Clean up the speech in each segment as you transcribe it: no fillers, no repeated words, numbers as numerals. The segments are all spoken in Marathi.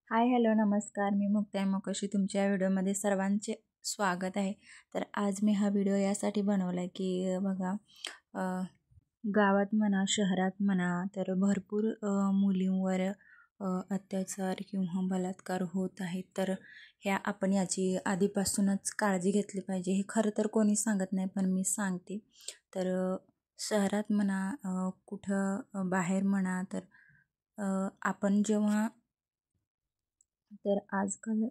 हाय हॅलो नमस्कार. मी मुक्ताई मोकाशी तुमच्या व्हिडिओमध्ये सर्वांचे स्वागत आहे. तर आज मी हा व्हिडिओ यासाठी बनवला आहे की बघा, अ, गावात म्हणा शहरात म्हणा तर भरपूर मुलींवर अत्याचार किंवा बलात्कार होत आहेत. तर आपण याची आधीपासूनच काळजी घेतली पाहिजे. हे खरं तर कोणी सांगत नाही पण मी सांगते. तर शहरात म्हणा कुठं बाहेर म्हणा तर आपण जेव्हा तर आजकाल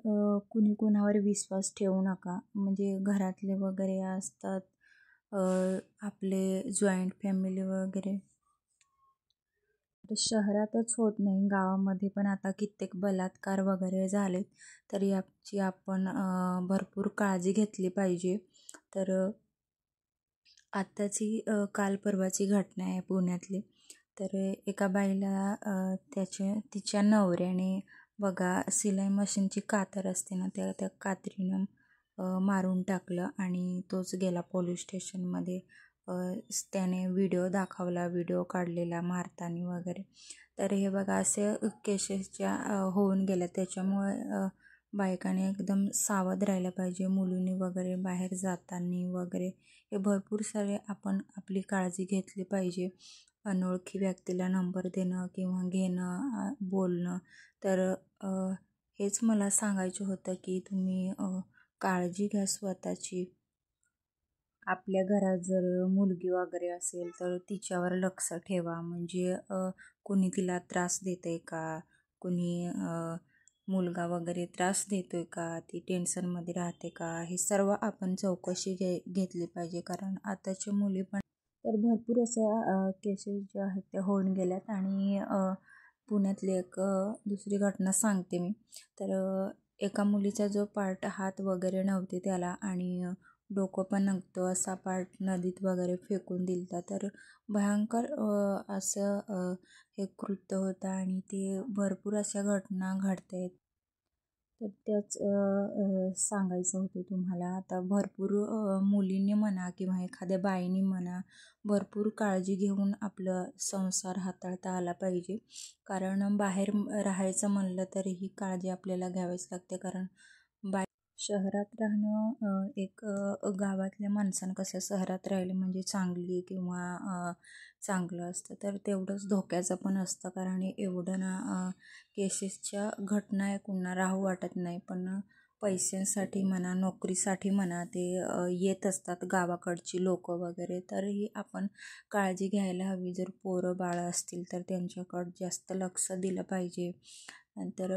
कुणी कोणावर विश्वास ठेवू नका. म्हणजे घरातले वगैरे असतात, अ, आपले जॉईंट फॅमिली वगैरे. तर शहरातच होत नाही, गावामध्ये पण आता कित्येक बलात्कार वगैरे झालेत. तर याची आपण भरपूर काळजी घेतली पाहिजे. तर आत्ताची काल परवाची घटना आहे पुण्यातली. तर एका बाईला तिच्या नवऱ्याने बघा सिलाई मशीनची कातर असते ना, त्या त्या कात्रीनं मारून टाकलं आणि तोच गेला पोलीस स्टेशनमध्ये. त्याने व्हिडिओ दाखवला, व्हिडिओ काढलेला मारताना वगैरे. तर हे बघा असे केसेस ज्या होऊन गेल्या. त्याच्यामुळे बायकाने एकदम सावध राहायला पाहिजे. मुलींनी वगैरे बाहेर जाताना वगैरे हे भरपूर सारे आपण आपली काळजी घेतली पाहिजे. अनोळखी व्यक्तीला नंबर देणं किंवा घेणं, बोलणं. तर हेच मला सांगायचं होतं की तुम्ही काळजी घ्या स्वतःची. आपल्या घरात जर मुलगी वगैरे असेल तर तिच्यावर लक्ष ठेवा. म्हणजे कुणी तिला त्रास देतंय का, कुणी मुलगा वगैरे त्रास देतोय का, ती टेन्शनमध्ये राहते का, हे सर्व आपण चौकशी घेतली पाहिजे. कारण आताच्या मुली पण तर भरपूर अशा केसेस ज्या आहेत त्या होऊन गेल्यात. आणि पुण्यातली एक दुसरी घटना सांगते मी. तर एका मुलीचा जो पार्ट हात वगैरे नव्हते त्याला आणि डोकं पण नव्हतं, असा पार्ट नदीत वगैरे फेकून दिलता. तर भयंकर असं हे कृत्य होतं आणि ते भरपूर अशा घटना घडत आहेत. तर त्याच सांगायचं होतं तुम्हाला. आता भरपूर मुलींनी म्हणा किंवा एखाद्या बाईने म्हणा भरपूर काळजी घेऊन आपलं संसार हाताळता आला पाहिजे. कारण बाहेर राहायचं म्हणलं तरी ही काळजी आपल्याला घ्यावीच लागते. कारण शहरात राहणं एक गावातल्या माणसानं कसं शहरात राहिलं म्हणजे चांगली किंवा चांगलं असतं, तर तेवढंच धोक्याचं पण असतं. कारण एवढं ना केसेसच्या घटना ऐकून ना राहू वाटत नाही. पण पैशांसाठी म्हणा नोकरीसाठी म्हणा ते येत असतात गावाकडची लोक वगैरे. तरीही आपण काळजी घ्यायला हवी. जर पोरं बाळं असतील तर त्यांच्याकडं जास्त लक्ष दिलं पाहिजे. नंतर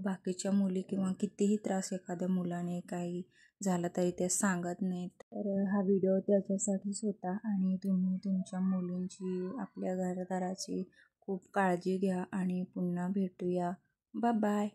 बाकीच्या मुली किंवा कितीही त्रास एखाद्या मुलाने काही झाला तरी ते सांगत नाहीत. तर हा व्हिडिओ त्याच्यासाठीच होता. आणि तुम्ही तुमच्या मुलींची, आपल्या घरदाराची खूप काळजी घ्या आणि पुन्हा भेटूया. बाय.